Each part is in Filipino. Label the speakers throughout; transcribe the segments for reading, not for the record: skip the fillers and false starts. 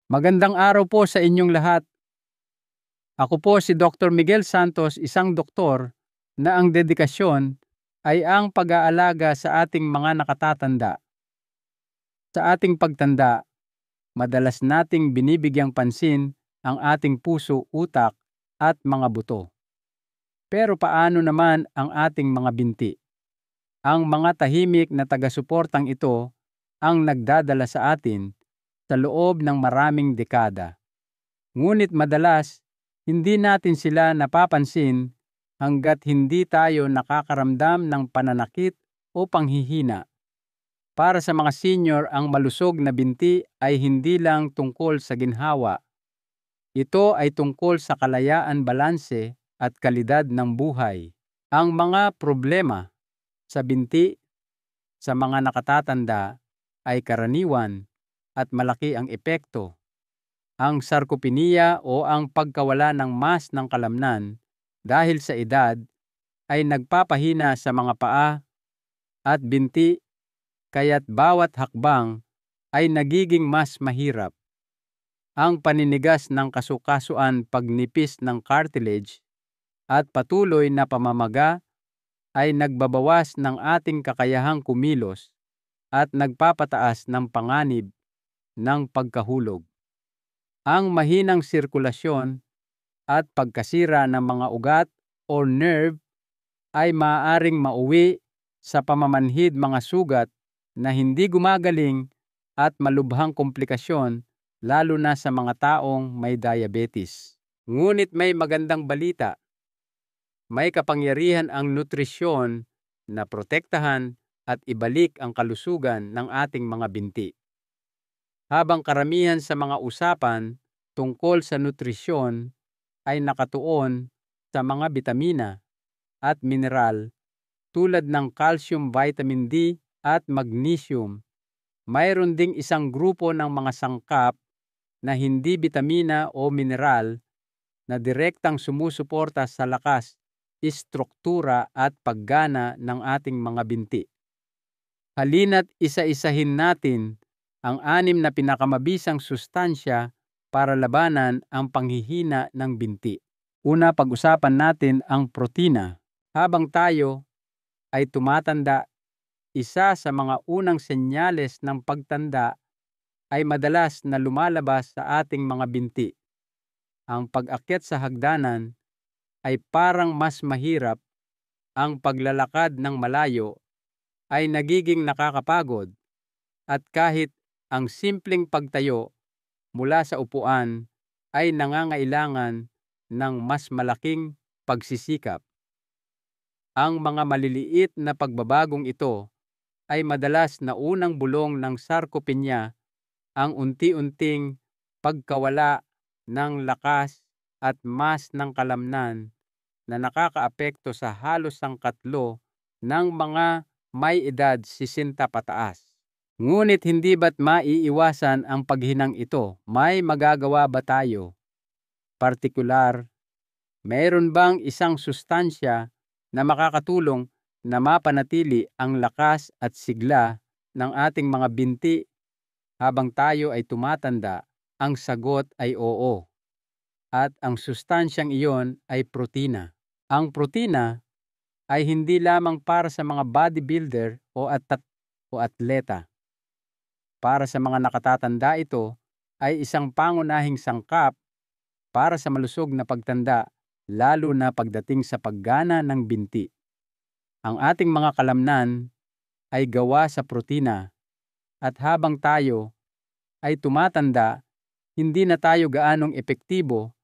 Speaker 1: Magandang araw po sa inyong lahat. Ako po si Dr. Miguel Santos, isang doktor na ang dedikasyon ay ang pag-aalaga sa ating mga nakatatanda. Sa ating pagtanda, madalas nating binibigyang pansin ang ating puso, utak at mga buto. Pero paano naman ang ating mga binti? Ang mga tahimik na taga-suportang ito ang nagdadala sa atin sa loob ng maraming dekada. Ngunit madalas, hindi natin sila napapansin hangga't hindi tayo nakakaramdam ng pananakit o panghihina. Para sa mga senior, ang malusog na binti ay hindi lang tungkol sa ginhawa. Ito ay tungkol sa kalayaan, balanse at kalidad ng buhay. Ang mga problema sa binti sa mga nakatatanda ay karaniwan at malaki ang epekto. Ang sarkopenia o ang pagkawala ng mas ng kalamnan dahil sa edad ay nagpapahina sa mga paa at binti, kaya't bawat hakbang ay nagiging mas mahirap. Ang paninigas ng kasukasuan, pagnipis ng cartilage at patuloy na pamamaga ay nagbabawas ng ating kakayahang kumilos at nagpapataas ng panganib ng pagkahulog. Ang mahinang sirkulasyon at pagkasira ng mga ugat o nerve ay maaaring mauwi sa pamamanhid mga sugat na hindi gumagaling at malubhang komplikasyon, lalo na sa mga taong may diabetes. Ngunit may magandang balita. May kapangyarihan ang nutrisyon na protektahan at ibalik ang kalusugan ng ating mga binti. Habang karamihan sa mga usapan tungkol sa nutrisyon ay nakatuon sa mga bitamina at mineral tulad ng calcium, vitamin D at magnesium, mayroon ding isang grupo ng mga sangkap na hindi bitamina o mineral na direktang sumusuporta sa lakas, istruktura at paggana ng ating mga binti. Halina't isa-isahin natin ang 6 na pinakamabisang sustansya para labanan ang panghihina ng binti. Una, pag-usapan natin ang protina. Habang tayo ay tumatanda, isa sa mga unang senyales ng pagtanda ay madalas na lumalabas sa ating mga binti. Ang pag-akyat sa hagdanan ay parang mas mahirap, ang paglalakad ng malayo ay nagiging nakakapagod, at kahit ang simpleng pagtayo mula sa upuan ay nangangailangan ng mas malaking pagsisikap. Ang mga maliliit na pagbabagong ito ay madalas na unang bulong ng sarkopenia, ang unti-unting pagkawala ng lakas at mas ng kalamnan na nakakaapekto sa halos sangkatlo ng mga may edad 60 pataas. Ngunit hindi ba't maiiwasan ang paghinang ito? May magagawa ba tayo? Partikular, mayroon bang isang sustansya na makakatulong na mapanatili ang lakas at sigla ng ating mga binti habang tayo ay tumatanda? Ang sagot ay oo. At ang sustansyang iyon ay protina. Ang protina ay hindi lamang para sa mga bodybuilder o atleta. Para sa mga nakatatanda, ito ay isang pangunahing sangkap para sa malusog na pagtanda, lalo na pagdating sa paggana ng binti. Ang ating mga kalamnan ay gawa sa protina, at habang tayo ay tumatanda, hindi na tayo gaanong epektibo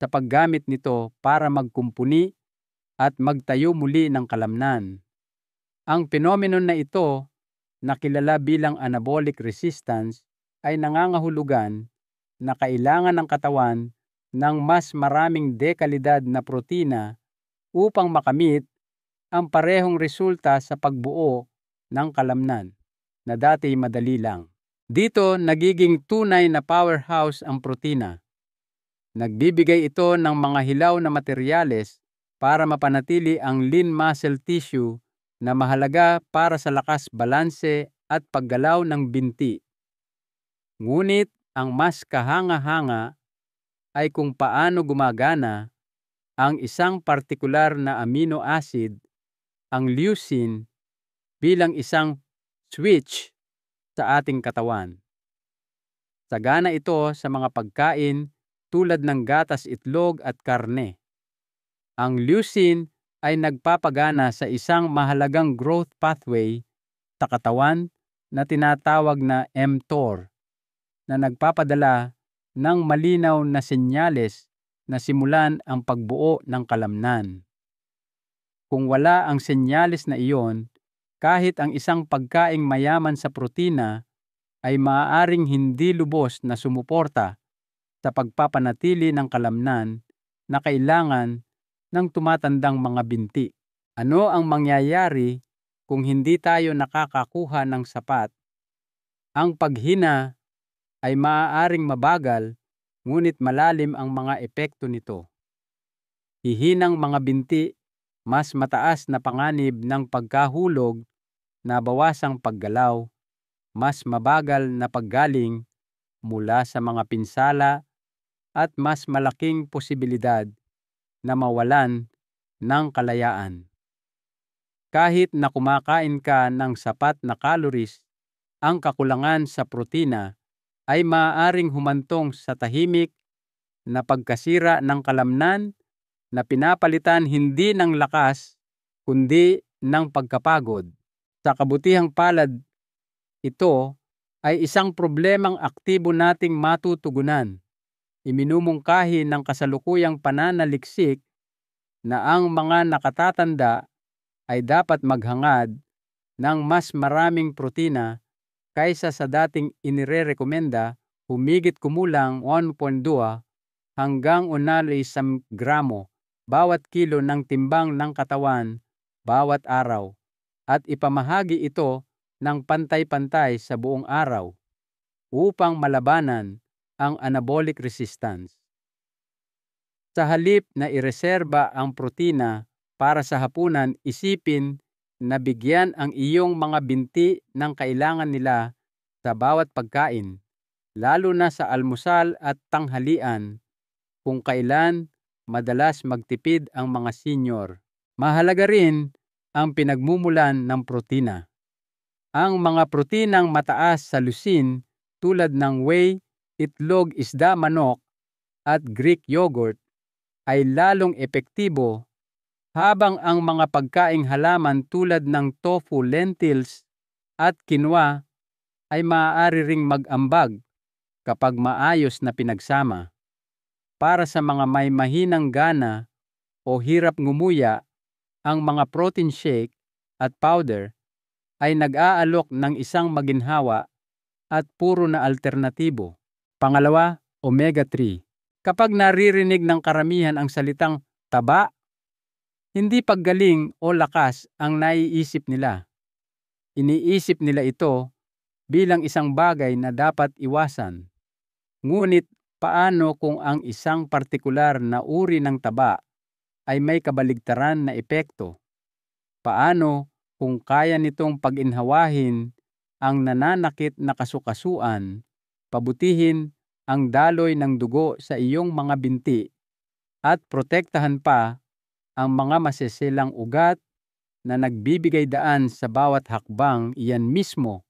Speaker 1: sa paggamit nito para magkumpuni at magtayo muli ng kalamnan. Ang phenomenon na ito, na kilala bilang anabolic resistance, ay nangangahulugan na kailangan ng katawan ng mas maraming dekalidad na protina upang makamit ang parehong resulta sa pagbuo ng kalamnan na dati madali lang. Dito nagiging tunay na powerhouse ang protina. Nagbibigay ito ng mga hilaw na materyales para mapanatili ang lean muscle tissue na mahalaga para sa lakas, balanse at paggalaw ng binti. Ngunit ang mas kahanga-hanga ay kung paano gumagana ang isang partikular na amino acid, ang leucine, bilang isang switch sa ating katawan. Sagana ito sa mga pagkain tulad ng gatas, itlog at karne. Ang leucine ay nagpapagana sa isang mahalagang growth pathway sa katawan na tinatawag na mTOR, na nagpapadala ng malinaw na senyales na simulan ang pagbuo ng kalamnan. Kung wala ang senyales na iyon, kahit ang isang pagkaing mayaman sa protina ay maaaring hindi lubos na sumuporta sa pagpapanatili ng kalamnan na kailangan ng tumatandang mga binti. Ano ang mangyayari kung hindi tayo nakakakuha ng sapat? Ang paghina ay maaaring mabagal, ngunit malalim ang mga epekto nito. Hihinang mga binti, mas mataas na panganib ng pagkahulog, nabawasang paggalaw, mas mabagal na paggaling mula sa mga pinsala, at mas malaking posibilidad na mawalan ng kalayaan. Kahit na kumakain ka ng sapat na calories, ang kakulangan sa protina ay maaaring humantong sa tahimik na pagkasira ng kalamnan na pinapalitan hindi ng lakas kundi ng pagkapagod. Sa kabutihang palad, ito ay isang problemang aktibo nating matutugunan. Iminumungkahi ng kasalukuyang pananaliksik na ang mga nakatatanda ay dapat maghangad ng mas maraming protina kaysa sa dating inirerekomenda, humigit kumulang 1.2 hanggang 1 gramo bawat kilo ng timbang ng katawan bawat araw, at ipamahagi ito ng pantay-pantay sa buong araw upang malabanan ang anabolic resistance. Sa halip na ireserba ang protina para sa hapunan, isipin na bigyan ang iyong mga binti ng kailangan nila sa bawat pagkain, lalo na sa almusal at tanghalian, kung kailan madalas magtipid ang mga senior. Mahalaga rin ang pinagmumulan ng protina. Ang mga protinang mataas sa leucine tulad ng whey, itlog, isda, manok, at Greek yogurt ay lalong epektibo, habang ang mga pagkaing halaman tulad ng tofu, lentils, at quinoa ay maaari ring mag-ambag kapag maayos na pinagsama. Para sa mga may mahinang gana o hirap ngumuya, ang mga protein shake at powder ay nag-aalok ng isang maginhawa at puro na alternatibo. Pangalawa, omega-3. Kapag naririnig ng karamihan ang salitang taba, hindi paggaling o lakas ang naiisip nila. Iniisip nila ito bilang isang bagay na dapat iwasan. Ngunit paano kung ang isang partikular na uri ng taba ay may kabaligtaran na epekto? Paano kung kaya nitong pag-inhawahin ang nananakit na kasukasuan, pabutihin ang daloy ng dugo sa iyong mga binti, at protektahan pa ang mga masisilang ugat na nagbibigay daan sa bawat hakbang? Iyan mismo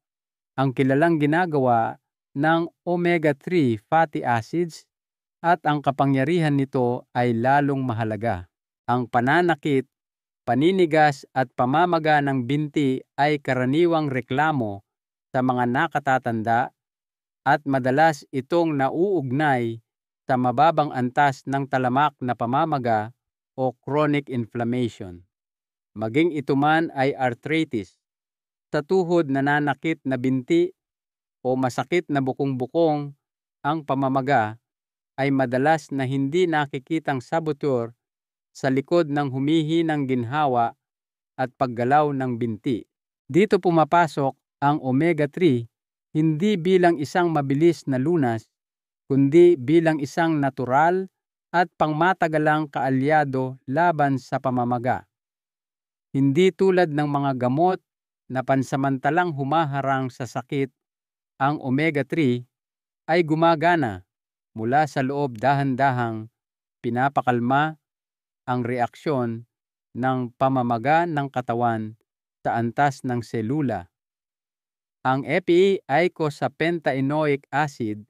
Speaker 1: ang kilalang ginagawa ng omega-3 fatty acids, at ang kapangyarihan nito ay lalong mahalaga. Ang pananakit, paninigas at pamamaga ng binti ay karaniwang reklamo sa mga nakatatanda, at madalas itong nauugnay sa mababang antas ng talamak na pamamaga o chronic inflammation. Maging ito man ay arthritis, sa tuhod, nananakit na binti, o masakit na bukong-bukong, ang pamamaga ay madalas na hindi nakikitang saboteur sa likod ng humihinang ginhawa at paggalaw ng binti. Dito pumapasok ang omega-3, hindi bilang isang mabilis na lunas, kundi bilang isang natural at pangmatagalang kaalyado laban sa pamamaga. Hindi tulad ng mga gamot na pansamantalang humaharang sa sakit, ang omega-3 ay gumagana mula sa loob, dahan-dahang pinapakalma ang reaksyon ng pamamaga ng katawan sa antas ng selula. Ang EPA, eicosapentaenoic acid,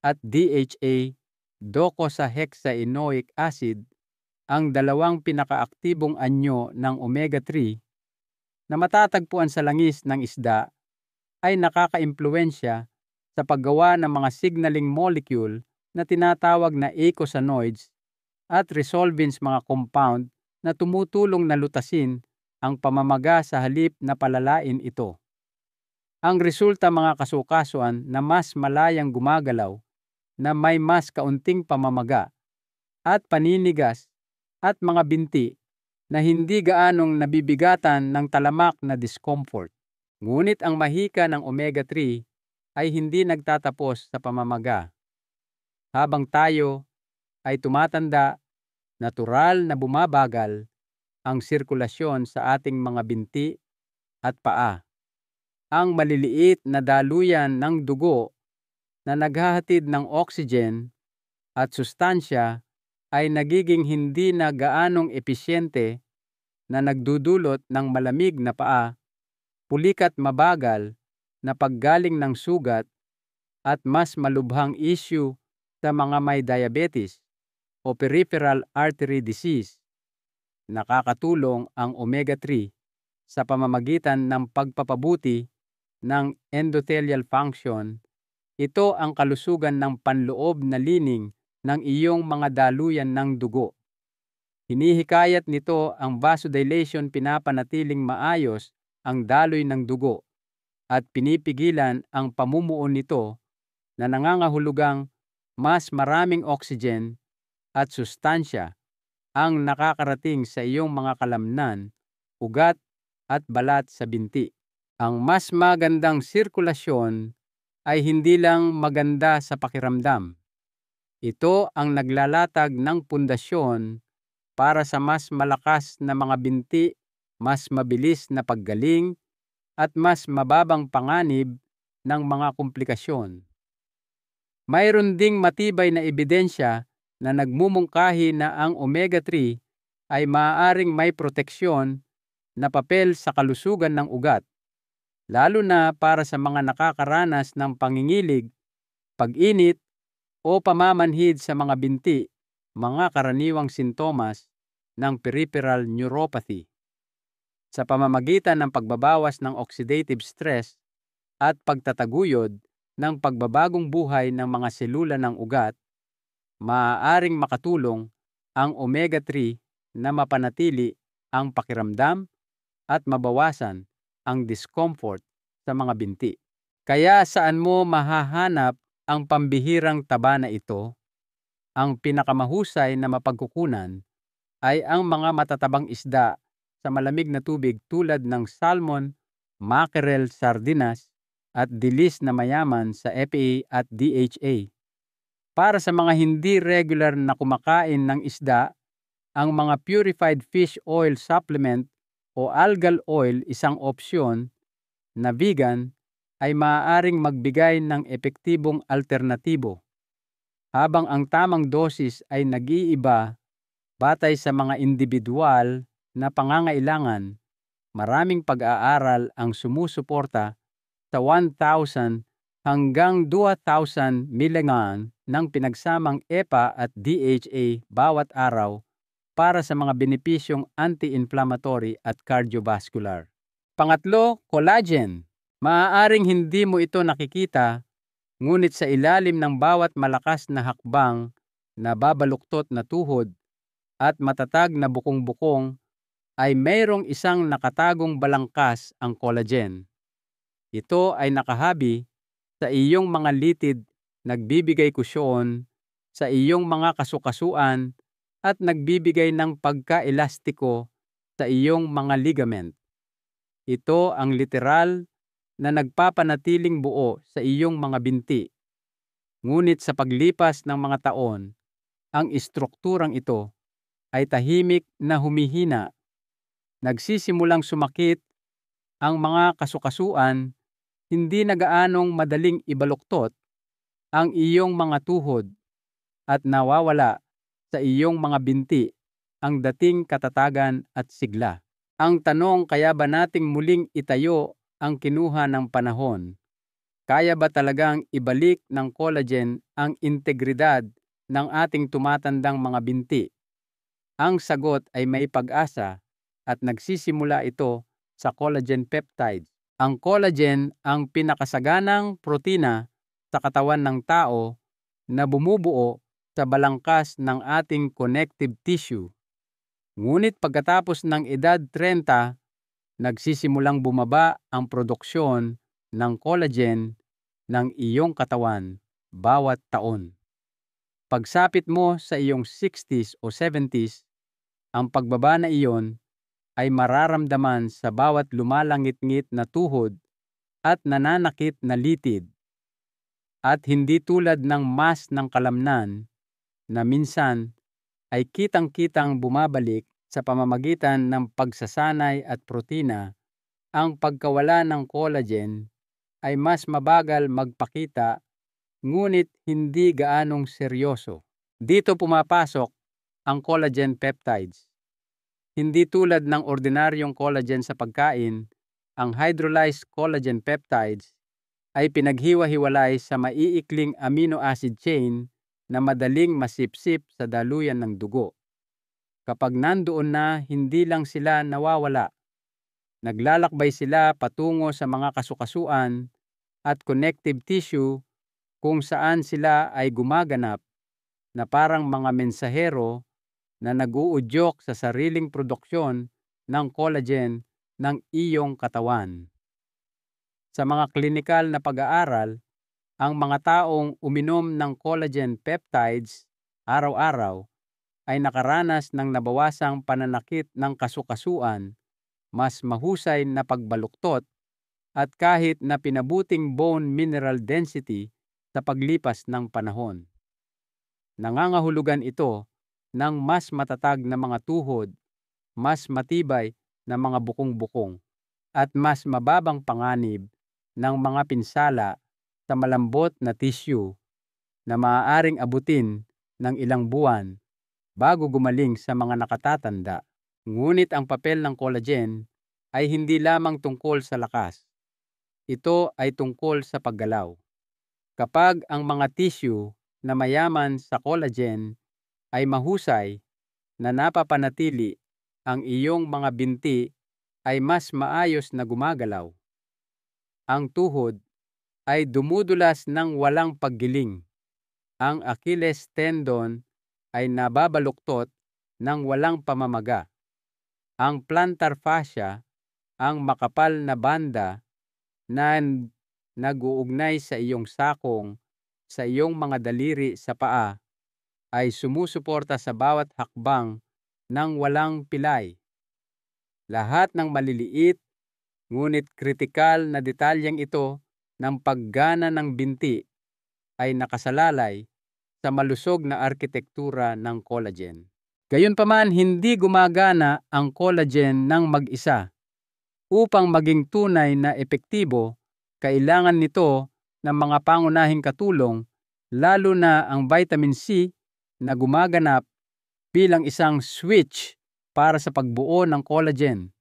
Speaker 1: at DHA, docosahexaenoic acid, ang dalawang pinakaaktibong anyo ng omega-3 na matatagpuan sa langis ng isda, ay nakakaimpluwensya sa paggawa ng mga signaling molecule na tinatawag na eicosanoids at resolvins, mga compound na tumutulong na lutasin ang pamamaga sa halip na palalain ito. Ang resulta, mga kasukasuan, na mas malayang gumagalaw, na may mas kaunting pamamaga at paninigas at mga binti na hindi gaanong nabibigatan ng talamak na discomfort. Ngunit ang mahika ng omega-3 ay hindi nagtatapos sa pamamaga. Habang tayo ay tumatanda, natural na bumabagal ang sirkulasyon sa ating mga binti at paa. Ang maliliit na daluyan ng dugo na naghahatid ng oxygen at sustansya ay nagiging hindi na gaanong episyente, na nagdudulot ng malamig na paa, pulikat mabagal na paggaling ng sugat, at mas malubhang issue sa mga may diabetes o peripheral artery disease. Nakakatulong ang omega-3 sa pamamagitan ng pagpapabuti ng endothelial function. Ito ang kalusugan ng panloob na lining ng iyong mga daluyan ng dugo. Hinihikayat nito ang vasodilation, pinapanatiling maayos ang daloy ng dugo, at pinipigilan ang pamumuo nito na nangangahulugang mas maraming oxygen at sustansya ang nakakarating sa iyong mga kalamnan, ugat at balat sa binti. Ang mas magandang sirkulasyon ay hindi lang maganda sa pakiramdam. Ito ang naglalatag ng pundasyon para sa mas malakas na mga binti, mas mabilis na paggaling, at mas mababang panganib ng mga komplikasyon. Mayroon ding matibay na ebidensya na nagmumungkahi na ang omega-3 ay maaaring may proteksyon na papel sa kalusugan ng ugat, lalo na para sa mga nakakaranas ng pangingilig, pag-init, o pamamanhid sa mga binti, mga karaniwang sintomas ng peripheral neuropathy. Sa pamamagitan ng pagbabawas ng oxidative stress at pagtataguyod ng pagbabagong buhay ng mga selula ng ugat, maaaring makatulong ang omega-3 na mapanatili ang pakiramdam at mabawasan ang discomfort sa mga binti. Kaya saan mo mahahanap ang pambihirang taba na ito? Ang pinakamahusay na mapagkukunan ay ang mga matatabang isda sa malamig na tubig tulad ng salmon, mackerel, sardinas, at dilis na mayaman sa EPA at DHA. Para sa mga hindi regular na kumakain ng isda, ang mga purified fish oil supplement o algal oil, isang opsyon na vegan, ay maaaring magbigay ng epektibong alternatibo. Habang ang tamang dosis ay nag-iiba batay sa mga individual na pangangailangan, maraming pag-aaral ang sumusuporta sa 1,000 hanggang 2,000 mg ng pinagsamang EPA at DHA bawat araw para sa mga benepisyong anti-inflammatory at cardiovascular. Pangatlo, collagen. Maaaring hindi mo ito nakikita, ngunit sa ilalim ng bawat malakas na hakbang na babaluktot na tuhod at matatag na bukong-bukong ay mayroong isang nakatagong balangkas, ang collagen. Ito ay nakahabi sa iyong mga litid, nagbibigay kusyon sa iyong mga kasukasuan at nagbibigay ng pagka-elastiko sa iyong mga ligament. Ito ang literal na nagpapanatiling buo sa iyong mga binti. Ngunit sa paglipas ng mga taon, ang istrukturang ito ay tahimik na humihina. Nagsisimulang sumakit ang mga kasukasuan, hindi na gaanong madaling ibaluktot, ang iyong mga tuhod at nawawala sa iyong mga binti ang dating katatagan at sigla. Ang tanong, kaya ba nating muling itayo ang kinuha ng panahon? Kaya ba talagang ibalik ng collagen ang integridad ng ating tumatandang mga binti? Ang sagot ay may pag-asa at nagsisimula ito sa collagen peptides. Ang collagen ang pinakasaganang protina sa katawan ng tao na bumubuo sa balangkas ng ating connective tissue. Ngunit pagkatapos ng edad 30, nagsisimulang bumaba ang produksyon ng collagen ng iyong katawan bawat taon. Pagsapit mo sa iyong 60s o 70s, ang pagbaba na iyon ay mararamdaman sa bawat lumalangit-ngit na tuhod at nananakit na litid. At hindi tulad ng mas ng kalamnan na minsan ay kitang-kitang bumabalik sa pamamagitan ng pagsasanay at protina, ang pagkawala ng collagen ay mas mabagal magpakita ngunit hindi gaanong seryoso. Dito pumapasok ang collagen peptides. Hindi tulad ng ordinaryong collagen sa pagkain, ang hydrolyzed collagen peptides ay pinaghiwa-hiwalay sa maiikling amino acid chain na madaling masipsip sa daluyan ng dugo. Kapag nandoon na, hindi lang sila nawawala. Naglalakbay sila patungo sa mga kasukasuan at connective tissue kung saan sila ay gumaganap na parang mga mensahero na nag-uudyok sa sariling produksyon ng collagen ng iyong katawan. Sa mga klinikal na pag-aaral, ang mga taong uminom ng collagen peptides araw-araw ay nakaranas ng nabawasang pananakit ng kasukasuan, mas mahusay na pagbaluktot, at kahit na pinabuting bone mineral density sa paglipas ng panahon. Nangangahulugan ito ng mas matatag na mga tuhod, mas matibay na mga bukong-bukong, at mas mababang panganib ng mga pinsala sa malambot na tissue na maaaring abutin ng ilang buwan bago gumaling sa mga nakatatanda. Ngunit ang papel ng collagen ay hindi lamang tungkol sa lakas. Ito ay tungkol sa paggalaw. Kapag ang mga tissue na mayaman sa collagen ay mahusay na napapanatili, ang iyong mga binti ay mas maayos na gumagalaw. Ang tuhod ay dumudulas ng walang paggiling. Ang Achilles tendon ay nababaluktot ng walang pamamaga. Ang plantar fascia, ang makapal na banda na nag-uugnay sa iyong sakong, sa iyong mga daliri sa paa, ay sumusuporta sa bawat hakbang ng walang pilay. Lahat ng maliliit ngunit kritikal na detalyeng ito ng paggana ng binti ay nakasalalay sa malusog na arkitektura ng collagen. Gayunpaman, hindi gumagana ang collagen ng mag-isa. Upang maging tunay na epektibo, kailangan nito ng mga pangunahing katulong, lalo na ang vitamin C na gumaganap bilang isang switch para sa pagbuo ng collagen.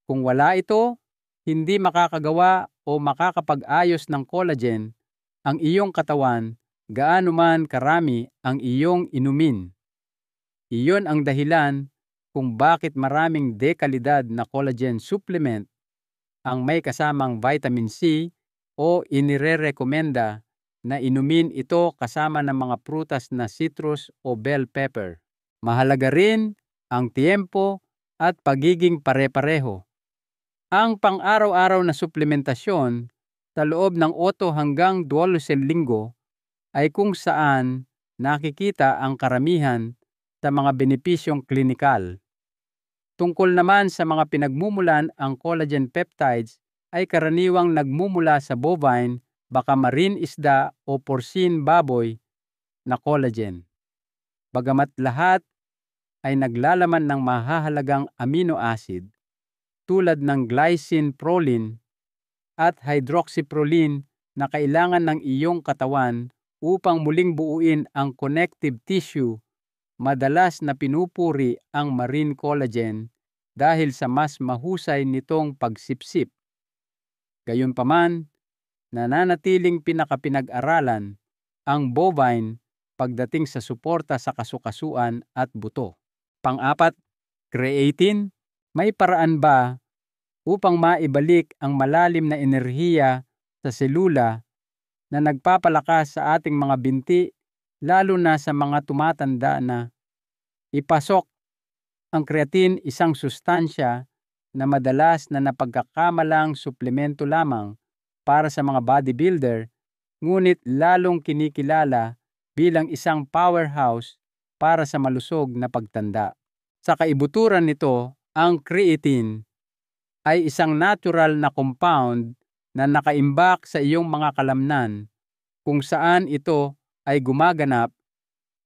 Speaker 1: Kung wala ito, hindi makakagawa o makakapag-ayos ng collagen ang iyong katawan gaano man karami ang iyong inumin. Iyon ang dahilan kung bakit maraming dekalidad na collagen supplement ang may kasamang vitamin C o inirerekomenda na inumin ito kasama ng mga prutas na citrus o bell pepper. Mahalaga rin ang tiempo at pagiging pare-pareho. Ang pang-araw-araw na suplementasyon sa loob ng 8 hanggang 12 linggo ay kung saan nakikita ang karamihan sa mga benepisyong klinikal. Tungkol naman sa mga pinagmumulan, ang collagen peptides ay karaniwang nagmumula sa bovine, baka marine isda o porcine baboy na collagen. Bagamat lahat ay naglalaman ng mahahalagang amino acid tulad ng glycine proline at hydroxyproline na kailangan ng iyong katawan upang muling buuin ang connective tissue, madalas na pinupuri ang marine collagen dahil sa mas mahusay nitong pagsipsip. Gayunpaman, nananatiling pinakapinag-aralan ang bovine pagdating sa suporta sa kasukasuan at buto. Pang-apat, creatine. May paraan ba upang maibalik ang malalim na enerhiya sa selula na nagpapalakas sa ating mga binti, lalo na sa mga tumatanda na? Ipasok ang creatine, isang sustansya na madalas na napagkakamalang suplemento lamang para sa mga bodybuilder, ngunit lalong kinikilala bilang isang powerhouse para sa malusog na pagtanda. Sa kaibuturan nito, ang creatine ay isang natural na compound na nakaimbak sa iyong mga kalamnan, kung saan ito ay gumaganap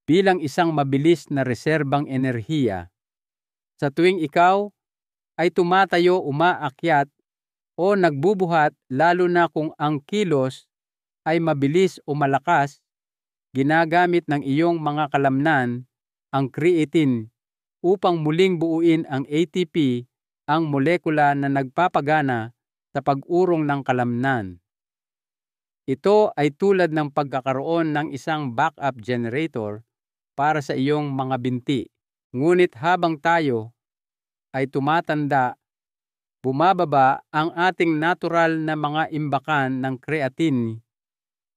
Speaker 1: bilang isang mabilis na reserbang enerhiya. Sa tuwing ikaw ay tumatayo, umaakyat o nagbubuhat, lalo na kung ang kilos ay mabilis o malakas, ginagamit ng iyong mga kalamnan ang creatine upang muling buuin ang ATP, ang molekula na nagpapagana sa pag-urong ng kalamnan. Ito ay tulad ng pagkakaroon ng isang backup generator para sa iyong mga binti. Ngunit habang tayo ay tumatanda, bumababa ang ating natural na mga imbakan ng creatine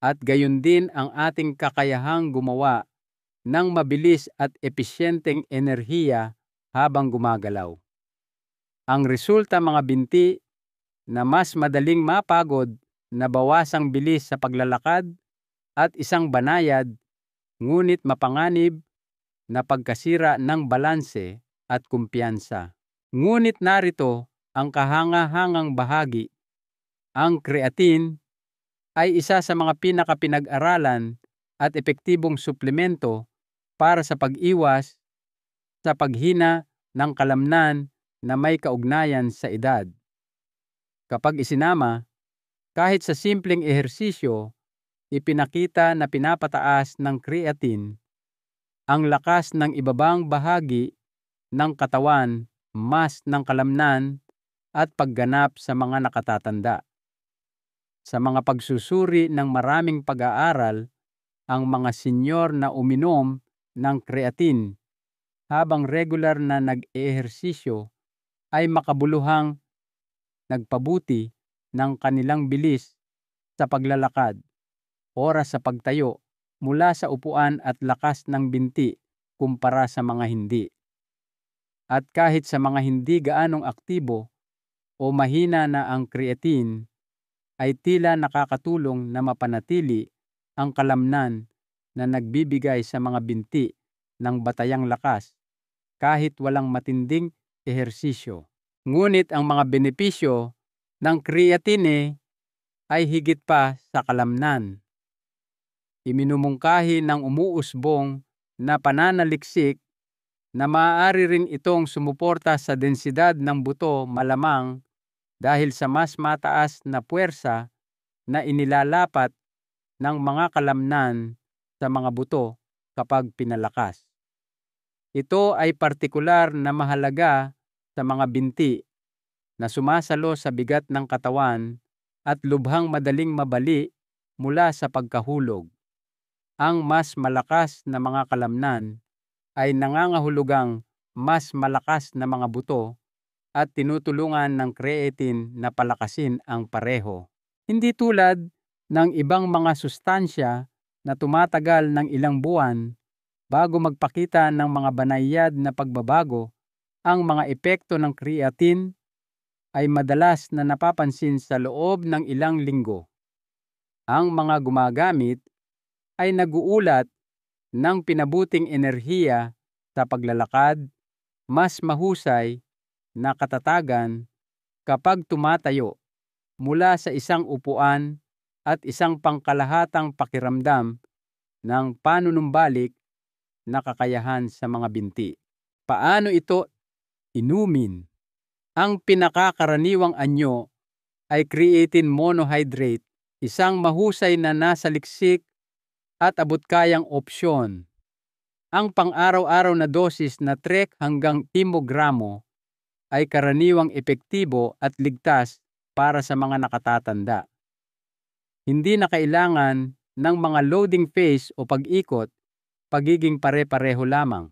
Speaker 1: at gayon din ang ating kakayahang gumawa ng mabilis at episyenteng enerhiya habang gumagalaw. Ang resulta, mga binti na mas madaling mapagod, nabawasang bilis sa paglalakad at isang banayad ngunit mapanganib na pagkasira ng balanse at kumpiyansa. Ngunit narito ang kahanga-hangang bahagi. Ang creatine ay isa sa mga pinakapinag-aralan at epektibong suplemento para sa pag-iwas sa paghina ng kalamnan na may kaugnayan sa edad. Kapag isinama, kahit sa simpleng ehersisyo, ipinakita na pinapataas ng creatine ang lakas ng ibabang bahagi ng katawan, mas ng kalamnan at pagganap sa mga nakatatanda. Sa mga pagsusuri ng maraming pag-aaral, ang mga senyor na uminom ng creatine habang regular na nag-ehersisyo ay makabuluhang nagpabuti ng kanilang bilis sa paglalakad, oras sa pagtayo mula sa upuan at lakas ng binti kumpara sa mga hindi. At kahit sa mga hindi gaanong aktibo o mahina na ang creatine, ay tila nakakatulong na mapanatili ang kalamnan na nagbibigay sa mga binti ng batayang lakas kahit walang matinding ehersisyo. Ngunit ang mga benepisyo ng creatine ay higit pa sa kalamnan. Iminumungkahi ng umuusbong na pananaliksik na maaari rin itong sumuporta sa densidad ng buto, malamang dahil sa mas mataas na puwersa na inilalapat ng mga kalamnan sa mga buto kapag pinalakas. Ito ay partikular na mahalaga sa mga binti na sumasalo sa bigat ng katawan at lubhang madaling mabali mula sa pagkahulog. Ang mas malakas na mga kalamnan ay nangangahulugang mas malakas na mga buto at tinutulungan ng creatine na palakasin ang pareho. Hindi tulad ng ibang mga sustansya na tumatagal ng ilang buwan bago magpakita ng mga banayad na pagbabago, ang mga epekto ng creatine ay madalas na napapansin sa loob ng ilang linggo. Ang mga gumagamit ay naguulat ng pinabuting enerhiya sa paglalakad, mas mahusay na katatagan kapag tumatayo mula sa isang upuan at isang pangkalahatang pakiramdam ng panunumbalik na kakayahan sa mga binti. Paano ito inumin? Ang pinakakaraniwang anyo ay creatine monohydrate, isang mahusay na nasaliksik at abot-kayang opsyon. Ang pang-araw-araw na dosis na 3 hanggang 5 gramo ay karaniwang epektibo at ligtas para sa mga nakatatanda. Hindi na kailangan ng mga loading phase o pag-ikot, pagiging pare-pareho lamang.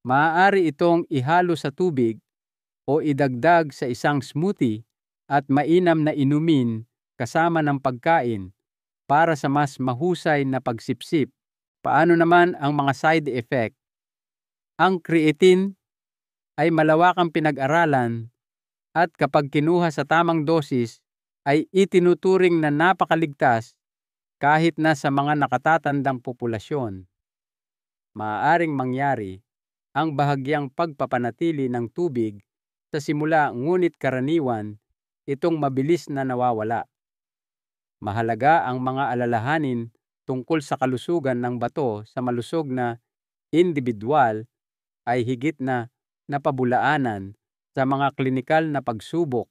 Speaker 1: Maaari itong ihalo sa tubig o idagdag sa isang smoothie at mainam na inumin kasama ng pagkain para sa mas mahusay na pagsipsip. Paano naman ang mga side effect? Ang creatine ay malawakang pinag-aralan at kapag kinuha sa tamang dosis ay itinuturing na napakaligtas kahit na sa mga nakatatandang populasyon. Maaaring mangyari ang bahagyang pagpapanatili ng tubig sa simula, ngunit karaniwan itong mabilis na nawawala. Mahalaga ang mga alalahanin tungkol sa kalusugan ng bato sa malusog na individual ay higit na napabulaanan sa mga klinikal na pagsubok.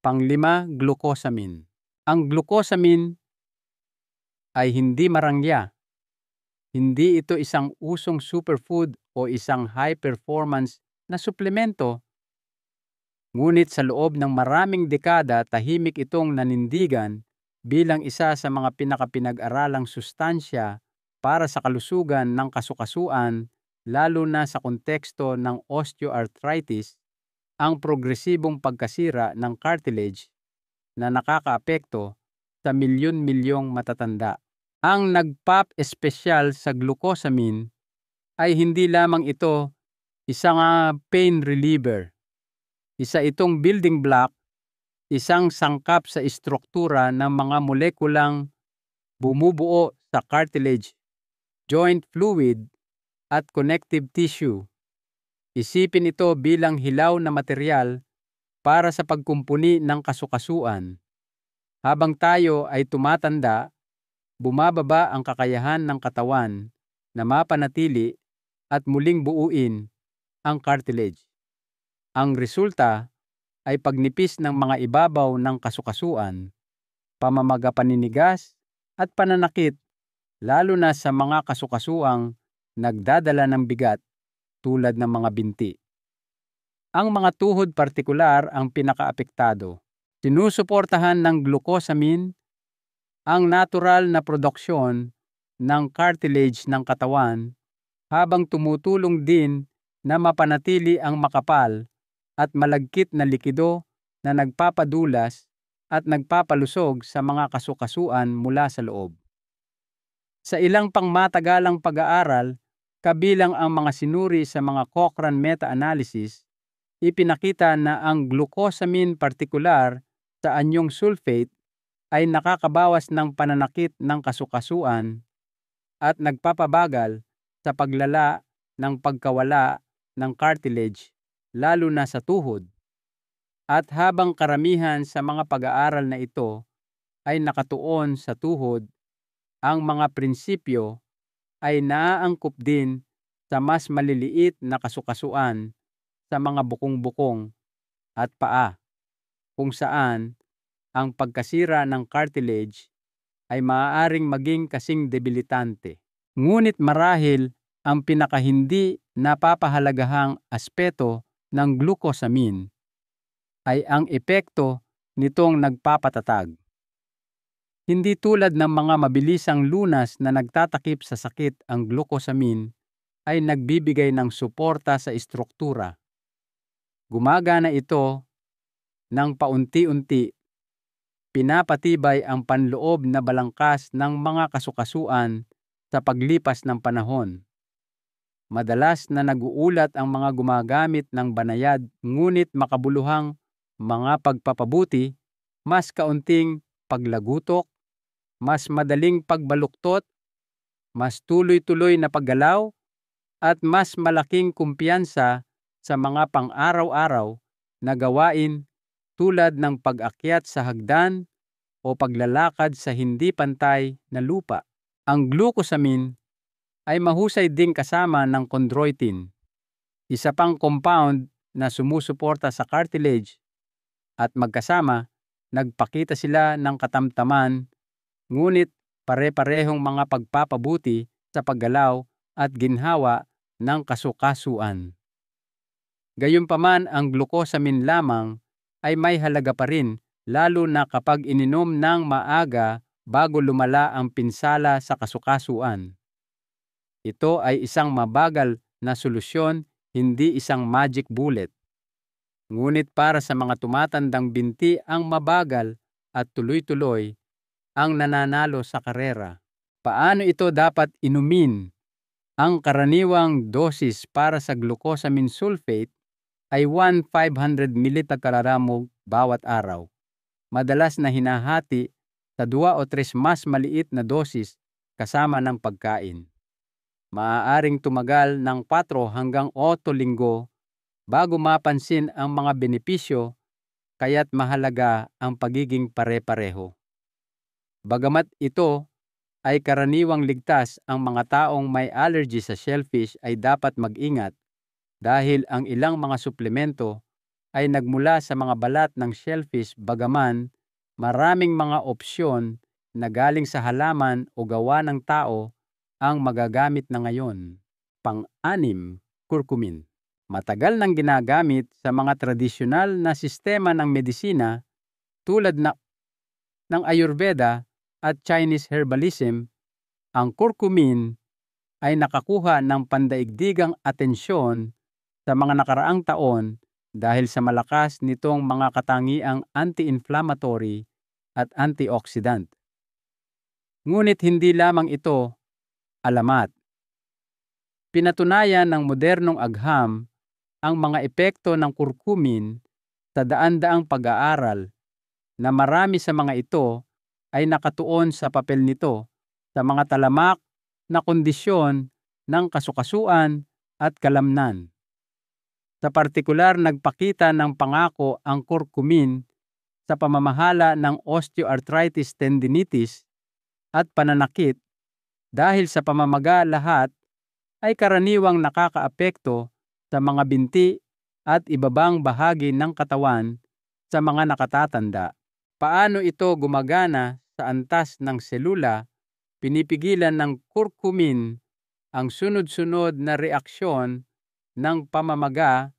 Speaker 1: Pang-5, glucosamine. Ang glucosamine ay hindi marangya. Hindi ito isang usong superfood o isang high-performance na suplemento. Ngunit sa loob ng maraming dekada, tahimik itong nanindigan bilang isa sa mga pinakapinag-aralang sustansya para sa kalusugan ng kasukasuan, lalo na sa konteksto ng osteoarthritis, ang progresibong pagkasira ng cartilage na nakakaapekto sa milyon-milyong matatanda. Ang nagpap-espesyal sa glucosamine ay hindi lamang ito isang pain reliever. Isa itong building block, isang sangkap sa istruktura ng mga molekulang bumubuo sa cartilage, joint fluid at connective tissue. Isipin ito bilang hilaw na material para sa pagkumpuni ng kasukasuan. Habang tayo ay tumatanda, bumababa ang kakayahan ng katawan na mapanatili at muling buuin ang cartilage. Ang resulta ay pagnipis ng mga ibabaw ng kasukasuan, pamamaga paninigas at pananakit, lalo na sa mga kasukasuang nagdadala ng bigat tulad ng mga binti. Ang mga tuhod partikular ang pinakaapektado. Sinusuportahan ng glucosamine ang natural na produksyon ng cartilage ng katawan habang tumutulong din na mapanatili ang makapal at malagkit na likido na nagpapadulas at nagpapalusog sa mga kasukasuan mula sa loob. Sa ilang pangmatagalang pag-aaral, kabilang ang mga sinuri sa mga Cochrane meta-analysis, ipinakita na ang glucosamine partikular sa anyong sulfate ay nakakabawas ng pananakit ng kasukasuan at nagpapabagal sa paglala ng pagkawala ng cartilage, lalo na sa tuhod. At habang karamihan sa mga pag-aaral na ito ay nakatuon sa tuhod, ang mga prinsipyo ay naaangkop din sa mas maliliit na kasukasuan sa mga bukong-bukong at paa, kung saan ang pagkasira ng cartilage ay maaaring maging kasing debilitante. Ngunit marahil ang pinakahindi napapahalagahang aspeto ng glucosamine ay ang epekto nitong nagpapatatag. Hindi tulad ng mga mabilisang lunas na nagtatakip sa sakit, ang glucosamine ay nagbibigay ng suporta sa istruktura. Gumagana ito ng paunti-unti, pinapatibay ang panloob na balangkas ng mga kasukasuan sa paglipas ng panahon. Madalas na nag-uulat ang mga gumagamit ng banayad ngunit makabuluhang mga pagpapabuti, mas kaunting paglagutok, mas madaling pagbaluktot, mas tuloy-tuloy na paggalaw, at mas malaking kumpiyansa sa mga pang-araw-araw na gawain tulad ng pag-akyat sa hagdan o paglalakad sa hindi pantay na lupa. Ang glucosamine ay mahusay ding kasama ng chondroitin, isa pang compound na sumusuporta sa cartilage, at magkasama nagpakita sila ng katamtaman ngunit pare-parehong mga pagpapabuti sa paggalaw at ginhawa ng kasukasuan. Gayunpaman, ang glucosamine lamang ay may halaga pa rin, lalo na kapag ininom ng maaga bago lumala ang pinsala sa kasukasuan. Ito ay isang mabagal na solusyon, hindi isang magic bullet. Ngunit para sa mga tumatandang binti, ang mabagal at tuloy-tuloy ang nananalo sa karera. Paano ito dapat inumin? Ang karaniwang dosis para sa glucosamine sulfate ay 1,500 ml/grammo bawat araw. Madalas na hinahati sa 2 o 3 mas maliit na dosis kasama ng pagkain. Maaaring tumagal ng 4 hanggang 8 linggo bago mapansin ang mga benepisyo, kaya't mahalaga ang pagiging pare-pareho. Bagamat ito ay karaniwang ligtas, ang mga taong may allergy sa shellfish ay dapat mag-ingat dahil ang ilang mga suplemento ay nagmula sa mga balat ng shellfish, bagaman maraming mga opsyon na galing sa halaman o gawa ng tao ang magagamit na ngayon. Pang-anim, curcumin. Matagal nang ginagamit sa mga tradisyonal na sistema ng medisina tulad ng Ayurveda at Chinese herbalism. Ang curcumin ay nakakuha ng pandaigdigang atensyon sa mga nakaraang taon dahil sa malakas nitong mga katangiang anti-inflammatory at antioxidant. Ngunit hindi lamang ito alamat. Pinatunayan ng modernong agham ang mga epekto ng curcumin sa daan-daang pag-aaral na marami sa mga ito ay nakatuon sa papel nito sa mga talamak na kondisyon ng kasukasuan at kalamnan. Sa partikular, nagpakita ng pangako ang curcumin sa pamamahala ng osteoarthritis, tendinitis at pananakit dahil sa pamamaga lahat ay karaniwang nakakaapekto sa mga binti at ibabang bahagi ng katawan sa mga nakatatanda. Paano ito gumagana sa antas ng selula? Pinipigilan ng curcumin ang sunod-sunod na reaksyon ng pamamaga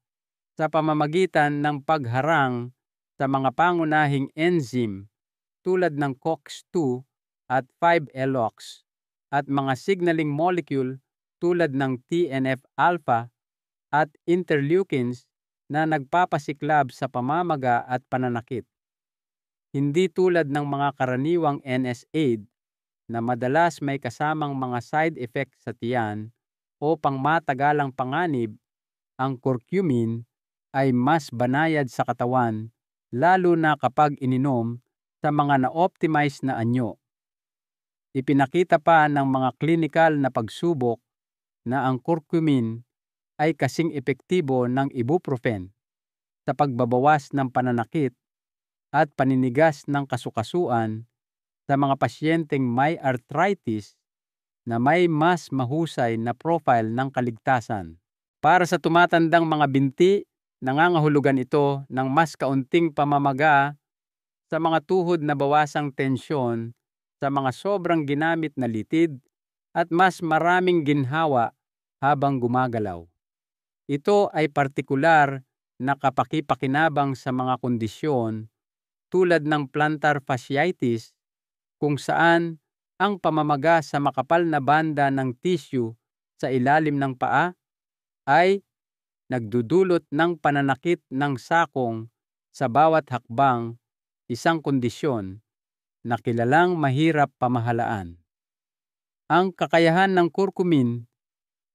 Speaker 1: sa pamamagitan ng pagharang sa mga pangunahing enzyme tulad ng COX-2 at 5-LOX at mga signaling molecule tulad ng TNF-alpha at interleukins na nagpapasiklab sa pamamaga at pananakit. Hindi tulad ng mga karaniwang NSAID na madalas may kasamang mga side effect sa tiyan o pangmatagalang panganib, ang curcumin ay mas banayad sa katawan, lalo na kapag ininom sa mga na-optimize na anyo. Ipinakita pa ng mga klinikal na pagsubok na ang curcumin ay kasing epektibo ng ibuprofen sa pagbabawas ng pananakit at paninigas ng kasukasuan sa mga pasyenteng may arthritis na may mas mahusay na profile ng kaligtasan. Para sa tumatandang mga binti, nangangahulugan ito ng mas kaunting pamamaga sa mga tuhod na bawasang tensyon sa mga sobrang ginamit na litid at mas maraming ginhawa habang gumagalaw. Ito ay partikular na kapakipakinabang sa mga kondisyon tulad ng plantar fasciitis, kung saan ang pamamaga sa makapal na banda ng tissue sa ilalim ng paa ay nagdudulot ng pananakit ng sakong sa bawat hakbang, isang kondisyon na kilalang mahirap pamahalaan. Ang kakayahan ng curcumin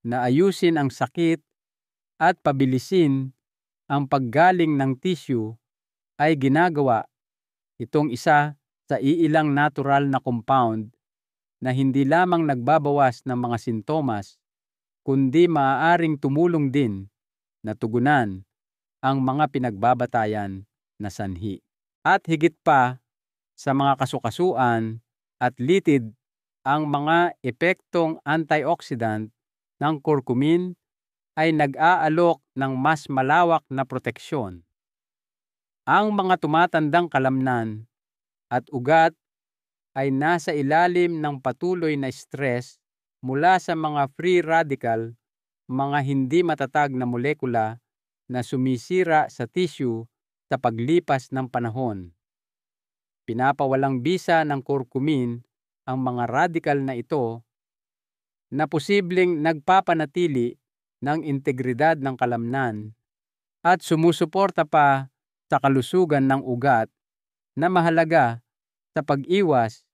Speaker 1: na ayusin ang sakit at pabilisin ang paggaling ng tissue ay ginagawa itong isa sa iilang natural na compound na hindi lamang nagbabawas ng mga sintomas, kundi maaaring tumulong din na tugunan ang mga pinagbabatayan na sanhi. At higit pa sa mga kasukasuan at litid, ang mga epektong antioxidant ng curcumin ay nag-aalok ng mas malawak na proteksyon. Ang mga tumatandang kalamnan at ugat ay nasa ilalim ng patuloy na stress mula sa mga free radical, mga hindi matatag na molekula na sumisira sa tissue sa paglipas ng panahon. Pinapawalang bisa ng curcumin ang mga radical na ito na posibleng nagpapanatili ng integridad ng kalamnan at sumusuporta pa sa kalusugan ng ugat na mahalaga sa pag-iwas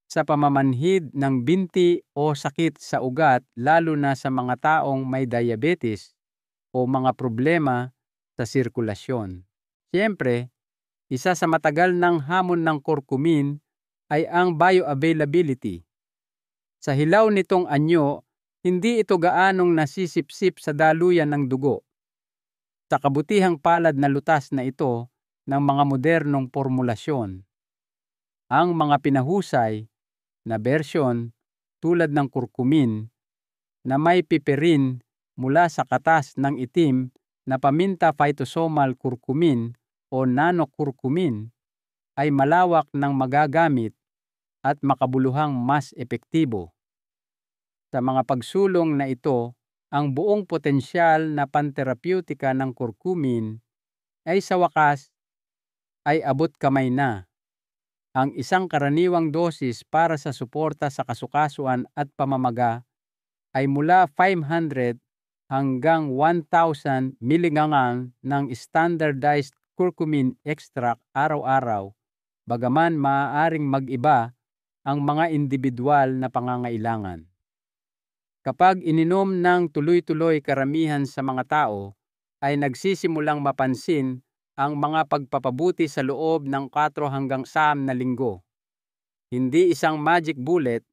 Speaker 1: sa pamamanhid ng binti o sakit sa ugat, lalo na sa mga taong may diabetes o mga problema sa sirkulasyon. Siyempre, isa sa matagal ng hamon ng curcumin ay ang bioavailability. Sa hilaw nitong anyo, hindi ito gaanong nasisipsip sa daluyan ng dugo. Sa kabutihang palad na lutas na ito ng mga modernong formulasyon, ang mga pinahusay na bersyon tulad ng curcumin na may piperin mula sa katas ng itim na paminta phytosomal curcumin o nanocurcumin ay malawak ng magagamit at makabuluhang mas epektibo. Sa mga pagsulong na ito, ang buong potensyal na panterapeutika ng curcumin ay sa wakas ay abot kamay na. Ang isang karaniwang dosis para sa suporta sa kasukasuan at pamamaga ay mula 500 hanggang 1,000 mg ng standardized curcumin extract araw-araw, bagaman maaaring mag-iba ang mga individual na pangangailangan. Kapag ininom ng tuloy-tuloy, karamihan sa mga tao ay nagsisimulang mapansin ang mga pagpapabuti sa loob ng 4 hanggang 6 na linggo. Hindi isang magic bullet,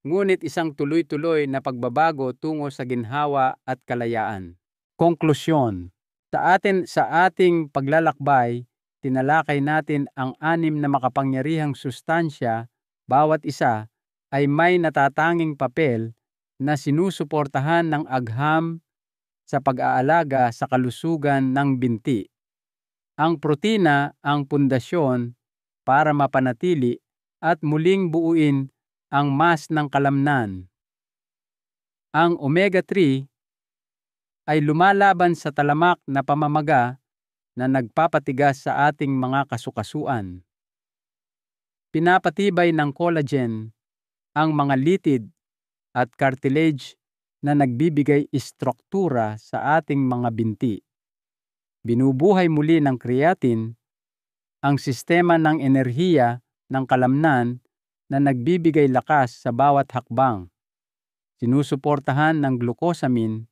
Speaker 1: ngunit isang tuloy-tuloy na pagbabago tungo sa ginhawa at kalayaan. Konklusyon. Sa ating paglalakbay, tinalakay natin ang 6 na makapangyarihang sustansya, bawat isa ay may natatanging papel na sinusuportahan ng agham sa pag-aalaga sa kalusugan ng binti. Ang protina ang pundasyon para mapanatili at muling buuin ang mas ng kalamnan. Ang omega-3 ay lumalaban sa talamak na pamamaga na nagpapatigas sa ating mga kasukasuan. Pinapatibay ng collagen ang mga litid at cartilage na nagbibigay istruktura sa ating mga binti. Binubuhay muli ng creatine ang sistema ng enerhiya ng kalamnan na nagbibigay lakas sa bawat hakbang. Sinusuportahan ng glucosamine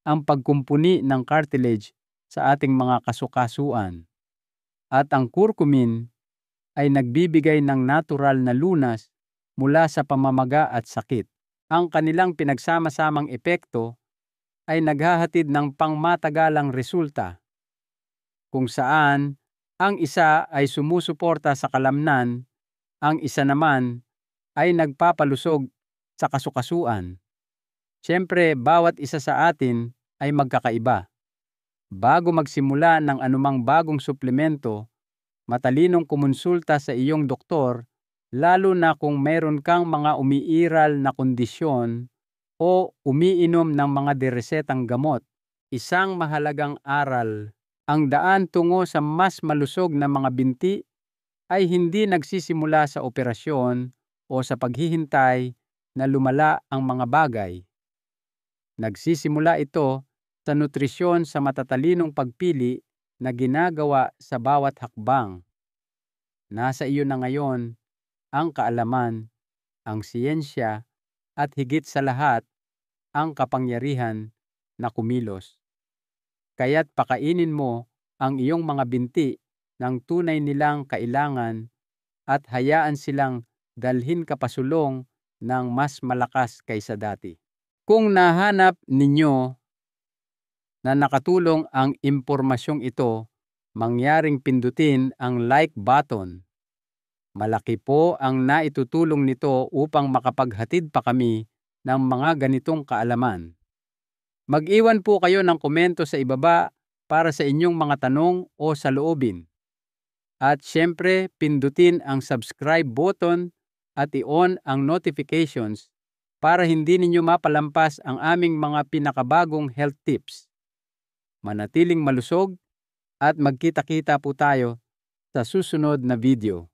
Speaker 1: ang pagkumpuni ng cartilage sa ating mga kasukasuan. At ang curcumin ay nagbibigay ng natural na lunas mula sa pamamaga at sakit. Ang kanilang pinagsama-samang epekto ay naghahatid ng pangmatagalang resulta, kung saan ang isa ay sumusuporta sa kalamnan, ang isa naman ay nagpapalusog sa kasukasuan. Siyempre, bawat isa sa atin ay magkakaiba. Bago magsimula ng anumang bagong suplemento, matalinong kumonsulta sa iyong doktor, lalo na kung meron kang mga umiiral na kondisyon o umiinom ng mga diresetang gamot. Isang mahalagang aral: ang daan tungo sa mas malusog na mga binti ay hindi nagsisimula sa operasyon o sa paghihintay na lumala ang mga bagay. Nagsisimula ito sa nutrisyon, sa matatalinong pagpili na ginagawa sa bawat hakbang. Nasa iyo na ngayon ang kaalaman, ang siyensya, at higit sa lahat, ang kapangyarihan na kumilos. Kaya't pakainin mo ang iyong mga binti ng tunay nilang kailangan at hayaan silang dalhin ka pasulong ng mas malakas kaysa dati. Kung nahanap ninyo na nakatulong ang impormasyong ito, mangyaring pindutin ang like button. Malaki po ang naitutulong nito upang makapaghatid pa kami ng mga ganitong kaalaman. Mag-iwan po kayo ng komento sa ibaba para sa inyong mga tanong o saloobin. At syempre, pindutin ang subscribe button at i-on ang notifications para hindi ninyo mapalampas ang aming mga pinakabagong health tips. Manatiling malusog at magkita-kita po tayo sa susunod na video.